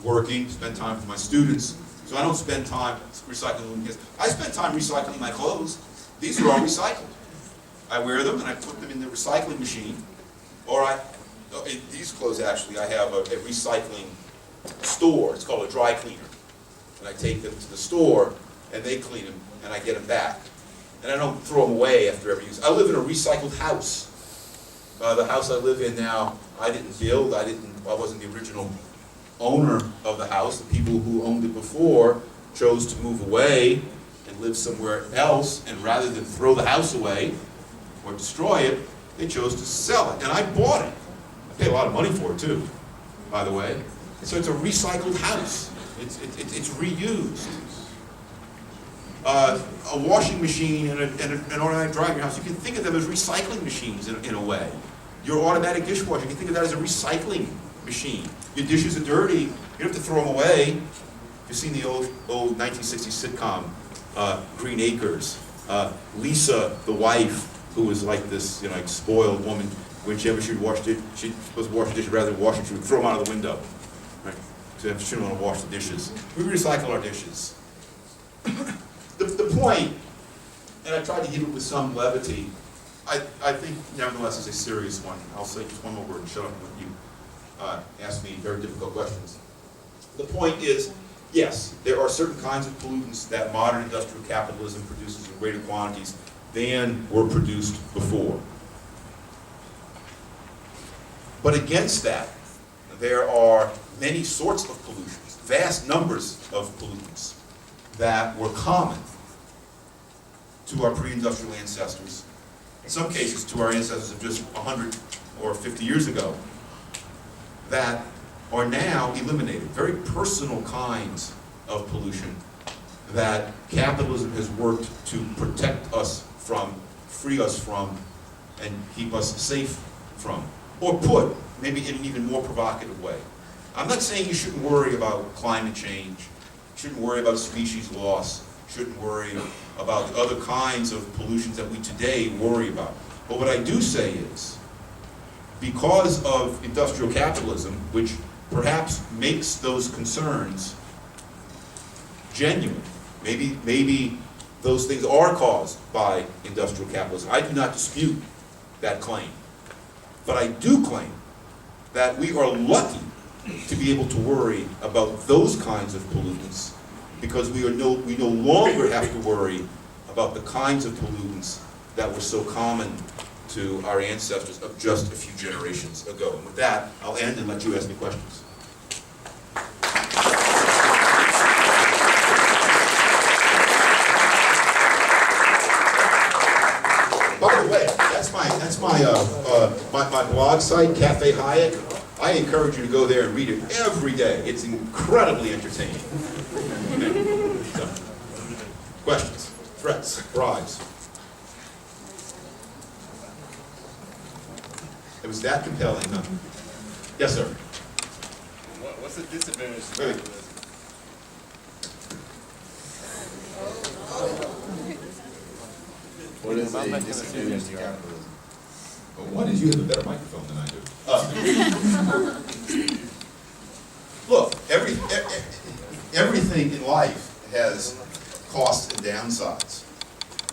working, spend time with my students. So I don't spend time recycling kids. I spend time recycling my clothes. These are all recycled. I wear them and I put them in the recycling machine. Or in these clothes actually, I have a recycling store. It's called a dry cleaner. And I take them to the store and they clean them and I get them back. And I don't throw them away after every use. I live in a recycled house. The house I live in now, I didn't build. I wasn't the original owner of the house. The people who owned it before chose to move away and live somewhere else, and rather than throw the house away or destroy it, they chose to sell it. And I bought it. I paid a lot of money for it too, by the way. And so it's a recycled house. It's reused. A washing machine and an automatic dryer in your house, you can think of them as recycling machines in a way. Your automatic dishwasher, you can think of that as a recycling machine. Your dishes are dirty, you don't have to throw them away. You've seen the old 1960s sitcom, Green Acres. Lisa, the wife, who was like this, like spoiled woman, whenever she'd she's supposed to wash the dishes, rather than wash it, she would throw them out of the window. Right? So she didn't want to wash the dishes. We recycle our dishes. The point, and I tried to keep it with some levity, I think nevertheless is a serious one. I'll say just one more word and shut up when you ask me very difficult questions. The point is, yes, there are certain kinds of pollutants that modern industrial capitalism produces in greater quantities than were produced before. But against that, there are many sorts of pollutions, vast numbers of pollutants that were common to our pre-industrial ancestors, in some cases to our ancestors of just 100 or 50 years ago, that are now eliminated. Very personal kinds of pollution that capitalism has worked to protect us from, free us from, and keep us safe from. Or put, maybe in an even more provocative way. I'm not saying you shouldn't worry about climate change, shouldn't worry about species loss, shouldn't worry about the other kinds of pollutions that we today worry about. But what I do say is, because of industrial capitalism, which perhaps makes those concerns genuine, maybe those things are caused by industrial capitalism. I do not dispute that claim. But I do claim that we are lucky to be able to worry about those kinds of pollutants, because we no longer have to worry about the kinds of pollutants that were so common to our ancestors of just a few generations ago. And with that, I'll end and let you ask me questions. By the way, that's my blog site, Cafe Hayek. I encourage you to go there and read it every day. It's incredibly entertaining. Okay. So, questions, threats, bribes. It was that compelling, huh? Yes, sir. What's the disadvantage of Wait. capitalism? What is a disadvantage to capitalism? Well, one is you have a better microphone than I do. Look, everything in life has costs and downsides.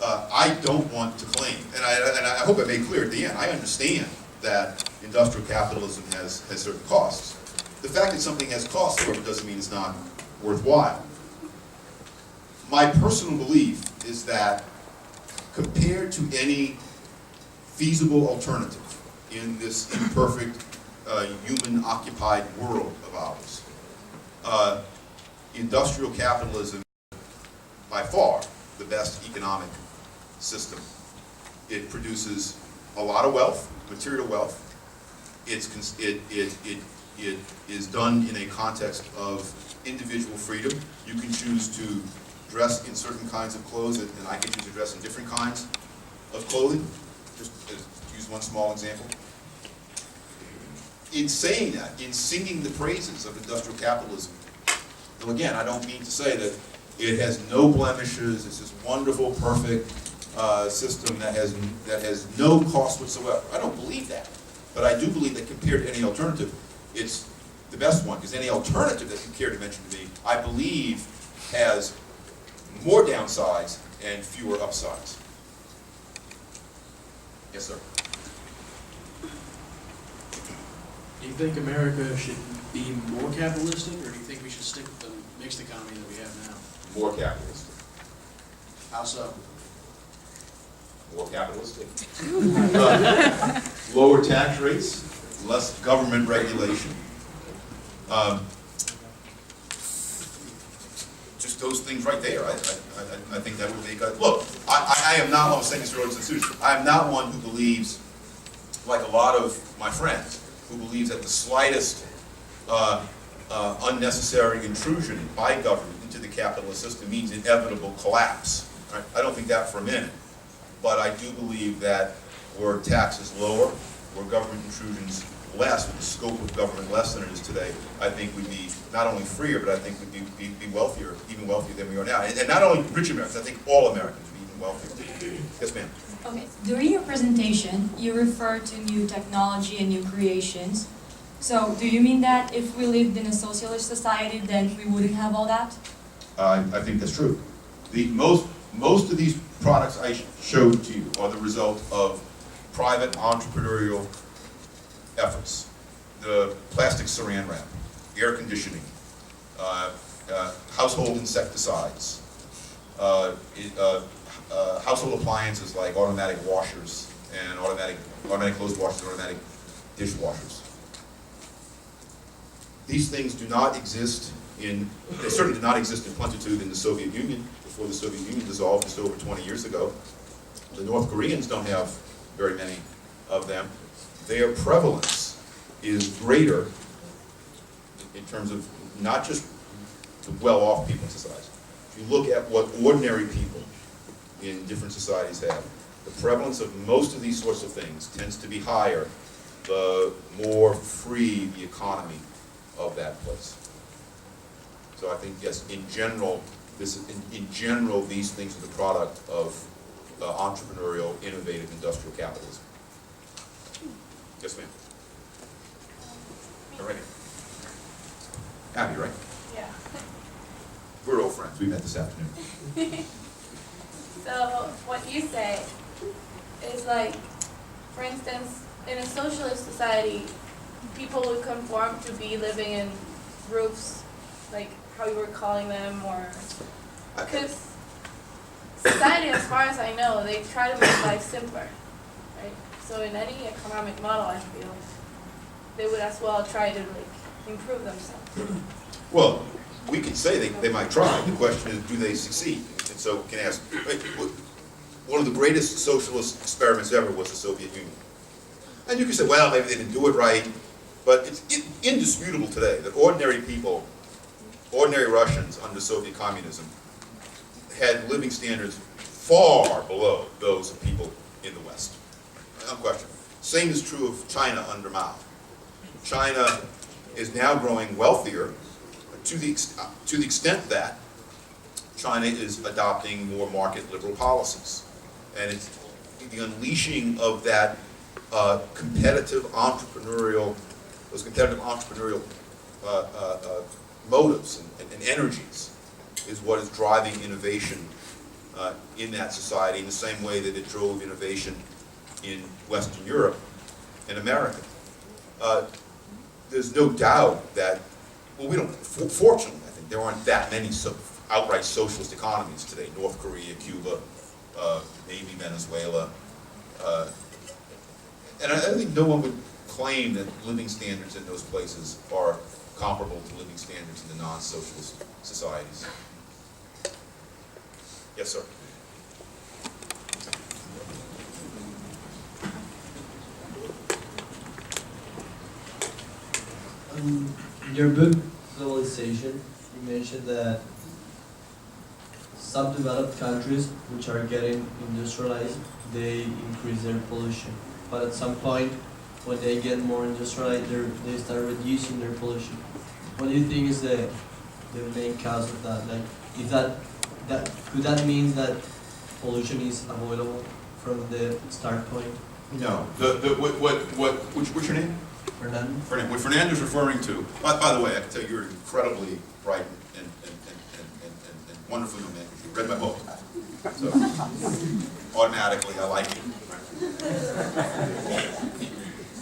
I don't want to claim, and I hope I made clear at the end, I understand that industrial capitalism has certain costs. The fact that something has costs, however, doesn't mean it's not worthwhile. My personal belief is that compared to any feasible alternative in this imperfect, human-occupied world of ours, industrial capitalism, by far, the best economic system. It produces a lot of wealth, material wealth. It is done in a context of individual freedom. You can choose to dress in certain kinds of clothes, and I can choose to dress in different kinds of clothing, just to use one small example. In saying that, in singing the praises of industrial capitalism, though again, I don't mean to say that It has no blemishes. It's this wonderful, perfect system that has no cost whatsoever. I don't believe that, but I do believe that compared to any alternative, it's the best one, because any alternative that you care to mention to me, I believe, has more downsides and fewer upsides. Yes, sir. Do you think America should be more capitalistic, or do you think we should stick with the mixed economy that we have now? More capitalistic. How so? More capitalistic. Lower tax rates, less government regulation. Just those things right there. I think that would be good. Look, I am not, I was saying this earlier to the students, I am not one who believes, like a lot of my friends, who believes that the slightest unnecessary intrusion by government into the capitalist system means inevitable collapse. Right? I don't think that for a minute. But I do believe that were taxes lower, were government intrusions less, with the scope of government less than it is today, I think we'd be not only freer, but I think we'd be wealthier, even wealthier than we are now. And not only rich Americans, I think all Americans would be even wealthier. Yes, ma'am. Okay, during your presentation, you referred to new technology and new creations. So, do you mean that if we lived in a socialist society, then we wouldn't have all that? I think that's true. Most of these products I showed to you are the result of private entrepreneurial efforts. The plastic saran wrap, air conditioning, household insecticides, household appliances like automatic washers and automatic clothes washers and automatic dishwashers. These things do not exist they certainly did not exist in plenitude in the Soviet Union before the Soviet Union dissolved just over 20 years ago. The North Koreans don't have very many of them. Their prevalence is greater in terms of not just the well-off people in society. If you look at what ordinary people in different societies have, the prevalence of most of these sorts of things tends to be higher the more free the economy of that place. So I think, yes, in general, these things are the product of entrepreneurial, innovative, industrial capitalism. Yes, ma'am. All right. Abby, right? Yeah. We're old friends. We met this afternoon. So what you say is like, for instance, in a socialist society, people would conform to be living in groups, like how you were calling them, or because society, as far as I know, they try to make life simpler, right? So in any economic model, I feel they would as well try to like improve themselves. Well, we could say they might try. The question is, do they succeed? And so we can ask, one of the greatest socialist experiments ever was the Soviet Union. And you can say, well, maybe they didn't do it right, but it's indisputable today that ordinary people, ordinary Russians under Soviet communism, had living standards far below those of people in the West. Unquestionable. Same is true of China under Mao. China is now growing wealthier to the extent that China is adopting more market liberal policies. And it's the unleashing of that those competitive entrepreneurial motives and energies is what is driving innovation in that society in the same way that it drove innovation in Western Europe and America. There's no doubt that, well, fortunately, I think there aren't that many outright socialist economies today. North Korea, Cuba, maybe Venezuela. And I think no one would claim that living standards in those places are comparable to living standards in the non-socialist societies. Yes, sir. In your book, Globalization, you mentioned that subdeveloped countries, which are getting industrialized, they increase their pollution. But at some point, when they get more industrialized, they start reducing their pollution. What do you think is the main cause of that? Like, if that could that mean that pollution is avoidable from the start point? No. What's your name? Fernando? Fernando. What Fernando's referring to, by the way, I can tell you you're incredibly bright and wonderful young man. You read my book. So, automatically, I like it.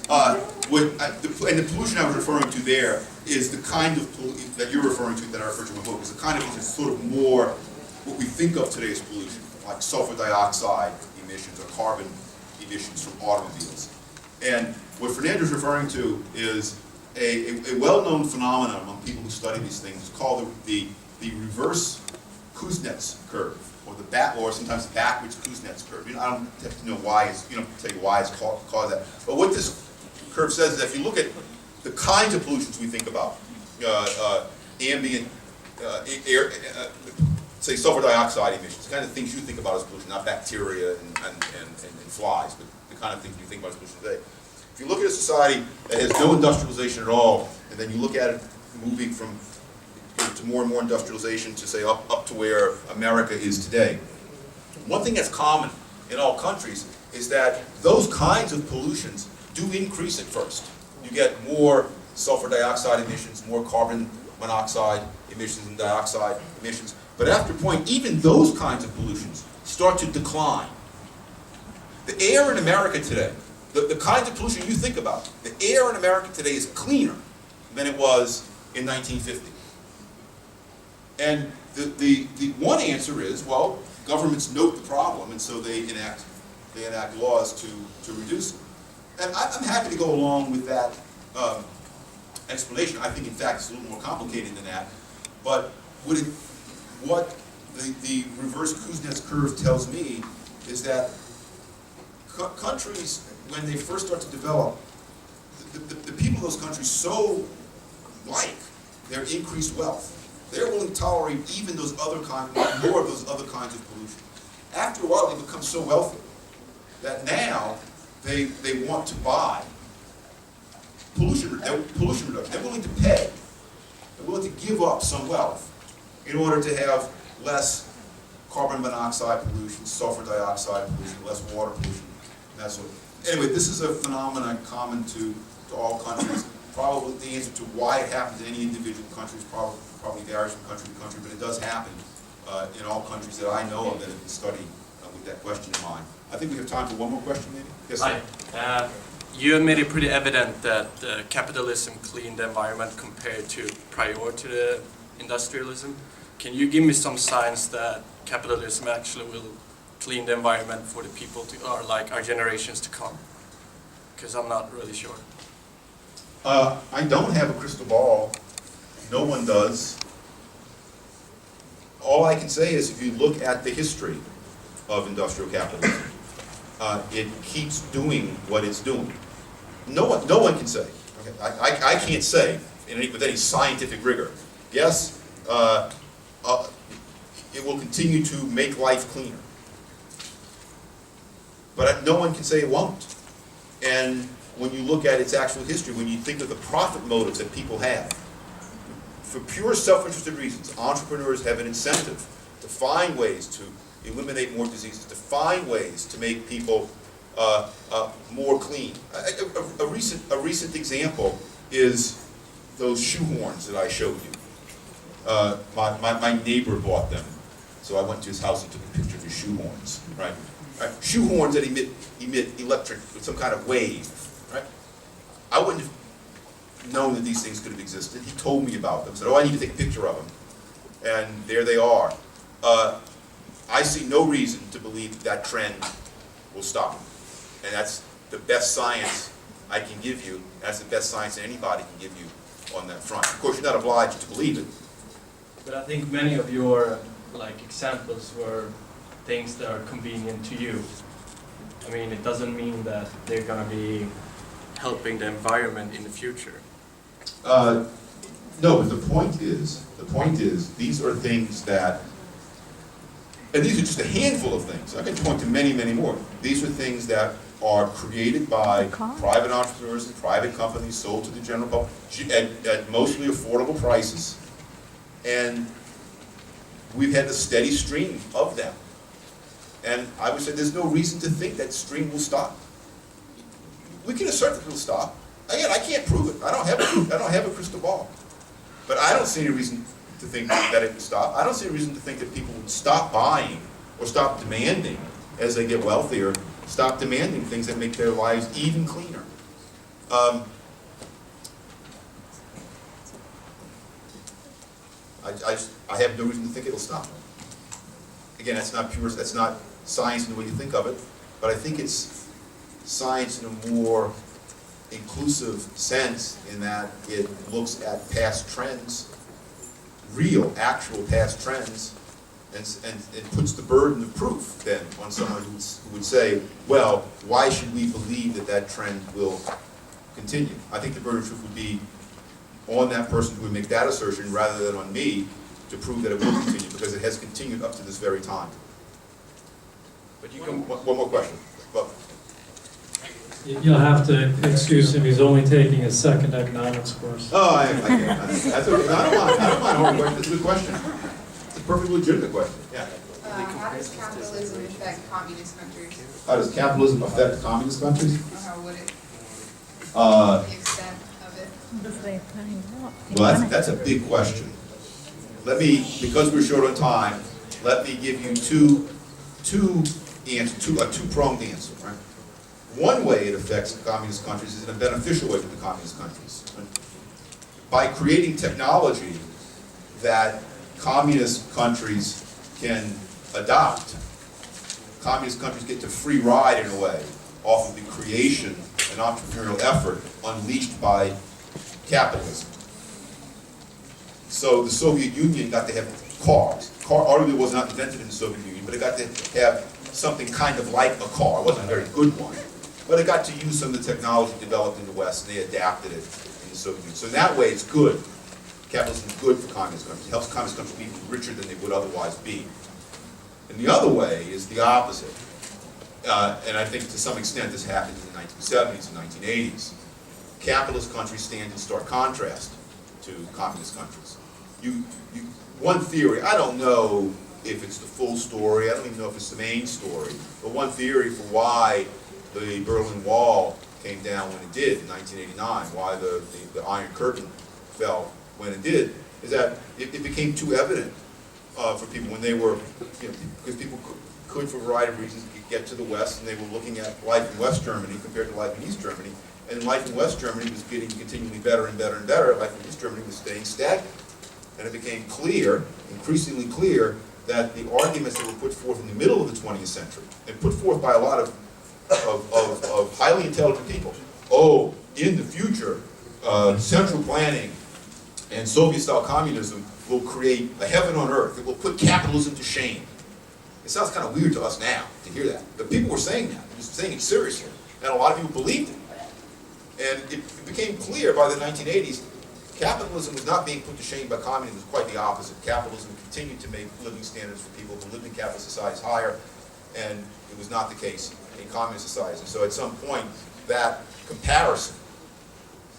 And the pollution I was referring to there is the kind of pollution that you're referring to, that I referred to in my book, is the kind of pollution that's sort of more what we think of today as pollution, like sulfur dioxide emissions or carbon emissions from automobiles. And what Fernando's referring to is a well-known phenomenon among people who study these things. It's called the reverse Kuznets curve, or sometimes the backwards Kuznets curve. I don't have to know why it's, tell you why it's called that. But what this curve says is that if you look at the kinds of pollutions we think about, ambient air, say sulfur dioxide emissions, the kind of things you think about as pollution, not bacteria and flies, but the kind of things you think about as pollution today. If you look at a society that has no industrialization at all, and then you look at it moving from to more and more industrialization to say up to where America is today, one thing that's common in all countries is that those kinds of pollutions do increase at first. You get more sulfur dioxide emissions, more carbon monoxide emissions and dioxide emissions. But after a point, even those kinds of pollutions start to decline. The air in America today, the kinds of pollution you think about, the air in America today is cleaner than it was in 1950. And the one answer is, well, governments note the problem, and so they enact laws to reduce it. And I'm happy to go along with that explanation. I think, in fact, it's a little more complicated than that. But what the reverse Kuznets curve tells me is that countries, when they first start to develop, the people of those countries so like their increased wealth, they're willing to tolerate even more of those other kinds of pollution. After a while, they become so wealthy that now they want to buy pollution reduction. They're willing to pay. They're willing to give up some wealth in order to have less carbon monoxide pollution, sulfur dioxide pollution, less water pollution, and that sort of thing. Anyway, this is a phenomenon common to all countries. Probably the answer to why it happens in any individual country is probably varies from country to country, but it does happen in all countries that I know of that have been studied with that question in mind. I think we have time for one more question, maybe? Yes, sir. Hi. You have made it pretty evident that capitalism cleaned the environment compared to prior to the industrialism. Can you give me some signs that capitalism actually will clean the environment for the people or like our generations to come? Because I'm not really sure. I don't have a crystal ball. No one does. All I can say is if you look at the history of industrial capitalism, it keeps doing what it's doing. No one can say. Okay? I can't say with any scientific rigor. Yes, it will continue to make life cleaner. But no one can say it won't. And when you look at its actual history, when you think of the profit motives that people have, for pure self-interested reasons, entrepreneurs have an incentive to find ways to eliminate more diseases, to find ways to make people more clean. A recent example is those shoehorns that I showed you. My neighbor bought them, so I went to his house and took a picture of his shoehorns. Right? Shoehorns that emit electric, some kind of wave. Right? I wouldn't have known that these things could have existed. He told me about them. Said, "Oh, I need to take a picture of them," and there they are. I see no reason to believe that trend will stop, and that's the best science I can give you. That's the best science that anybody can give you on that front. Of course, you're not obliged to believe it. But I think many of your examples were things that are convenient to you. I mean, it doesn't mean that they're going to be helping the environment in the future. No, but the point is, these are things that, and these are just a handful of things. I can point to many, many more. These are things that are created by private entrepreneurs and private companies, sold to the general public at mostly affordable prices. And we've had a steady stream of them. And I would say there's no reason to think that stream will stop. We can assert that it'll stop. Again, I can't prove it. I don't have a crystal ball. But I don't see any reason to think that it will stop. I don't see a reason to think that people would stop buying or stop demanding as they get wealthier, stop demanding things that make their lives even cleaner. I have no reason to think it'll stop. Again, that's not science in the way you think of it, but I think it's science in a more inclusive sense in that it looks at past trends, real, actual past trends, and puts the burden of proof then on someone who would say, well, why should we believe that that trend will continue? I think the burden of proof would be on that person who would make that assertion rather than on me to prove that it will continue, because it has continued up to this very time. But you can, one more question. Well, You'll have to excuse him, he's only taking a second economics course. oh, I get it. That's okay. I don't mind hard questions. It's a good question. It's a perfectly legitimate question. Yeah. How does capitalism affect communist countries? How does capitalism affect communist countries? Or how would it, Uh, the extent of it? Well, that's a big question. Let me, because we're short on time, let me give you a two-pronged answer. Right? One way it affects communist countries is in a beneficial way for the communist countries. Right? By creating technology that communist countries can adopt, communist countries get to free ride in a way off of the creation and entrepreneurial effort unleashed by capitalism. So the Soviet Union got to have cars. Automobile was not invented in the Soviet Union, but it got to have something kind of like a car. It wasn't a very good one. But it got to use some of the technology developed in the West, and they adapted it in the Soviet Union. So in that way, it's good. Capitalism is good for communist countries. It helps communist countries be richer than they would otherwise be. And the other way is the opposite. And I think to some extent this happened in the 1970s and 1980s. Capitalist countries stand in stark contrast to communist countries. One theory, I don't know if it's the full story, I don't even know if it's the main story, but one theory for why the Berlin Wall came down when it did in 1989, why the Iron Curtain fell when it did, is that it became too evident for people when they were, because people could, for a variety of reasons, get to the West, and they were looking at life in West Germany compared to life in East Germany, and life in West Germany was getting continually better and better and better, life in East Germany was staying stagnant. And it became clear, increasingly clear, that the arguments that were put forth in the middle of the 20th century, and put forth by a lot of highly intelligent people, oh, in the future, central planning and Soviet-style communism will create a heaven on earth. It will put capitalism to shame. It sounds kind of weird to us now to hear that, but people were saying that, just saying it seriously, and a lot of people believed it. And it became clear by the 1980s, capitalism was not being put to shame by communism, it was quite the opposite. Capitalism continued to make living standards for people who lived in capitalist societies higher, and it was not the case in communist societies. And so at some point, that comparison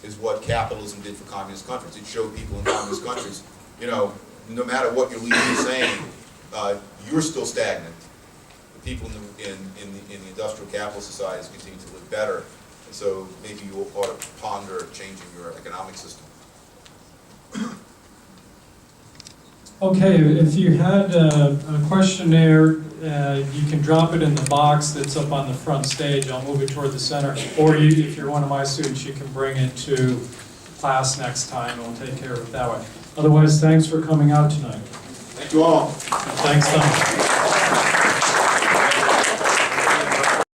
is what capitalism did for communist countries. It showed people in communist countries, no matter what your leader is saying, you're still stagnant. The people in the industrial capitalist societies continue to live better. And so maybe you ought to ponder changing your economic system. Okay, if you had a questionnaire, you can drop it in the box that's up on the front stage. I'll move it toward the center. Or if you're one of my students, you can bring it to class next time, and we'll take care of it that way. Otherwise, thanks for coming out tonight. Thank you all. Thanks, Tom.